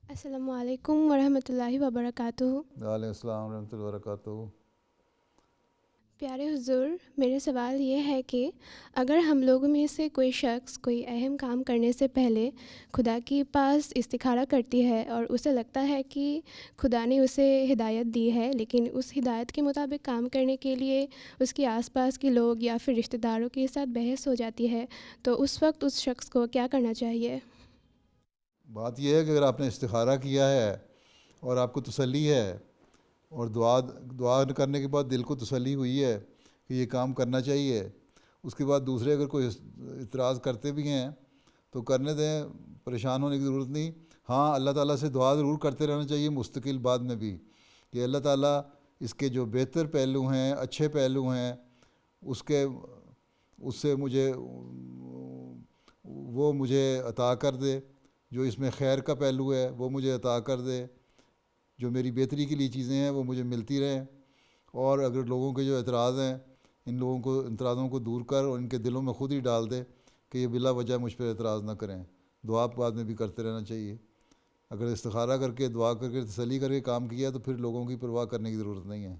السلام علیکم ورحمۃ اللہ وبرکاتہ۔ وعلیکم السلام ورحمۃ اللہ وبرکاتہ۔ پیارے حضور، میرا سوال یہ ہے کہ اگر ہم لوگوں میں سے کوئی شخص کوئی اہم کام کرنے سے پہلے خدا کے پاس استخارہ کرتی ہے اور اسے لگتا ہے کہ خدا نے اسے ہدایت دی ہے، لیکن اس ہدایت کے مطابق کام کرنے کے لیے اس کے آس پاس کے لوگ یا پھر رشتہ داروں کے ساتھ بحث ہو جاتی ہے، تو اس وقت اس شخص کو کیا کرنا چاہیے؟ بات یہ ہے کہ اگر آپ نے استخارہ کیا ہے اور آپ کو تسلی ہے اور دعا کرنے کے بعد دل کو تسلی ہوئی ہے کہ یہ کام کرنا چاہیے، اس کے بعد دوسرے اگر کوئی اعتراض کرتے بھی ہیں تو کرنے دیں، پریشان ہونے کی ضرورت نہیں۔ ہاں، اللہ تعالیٰ سے دعا ضرور کرتے رہنا چاہیے مستقل بعد میں بھی کہ اللہ تعالیٰ اس کے جو بہتر پہلو ہیں، اچھے پہلو ہیں، اس سے وہ مجھے عطا کر دے، جو اس میں خیر کا پہلو ہے وہ مجھے عطا کر دے، جو میری بہتری کے لیے چیزیں ہیں وہ مجھے ملتی رہیں۔ اور اگر لوگوں کے جو اعتراض ہیں، ان لوگوں کو اعتراضوں کو دور کر اور ان کے دلوں میں خود ہی ڈال دے کہ یہ بلا وجہ مجھ پہ اعتراض نہ کریں۔ دعا بعد میں بھی کرتے رہنا چاہیے۔ اگر استخارہ کر کے دعا کر کے تسلی کر کے کام کیا تو پھر لوگوں کی پرواہ کرنے کی ضرورت نہیں ہے۔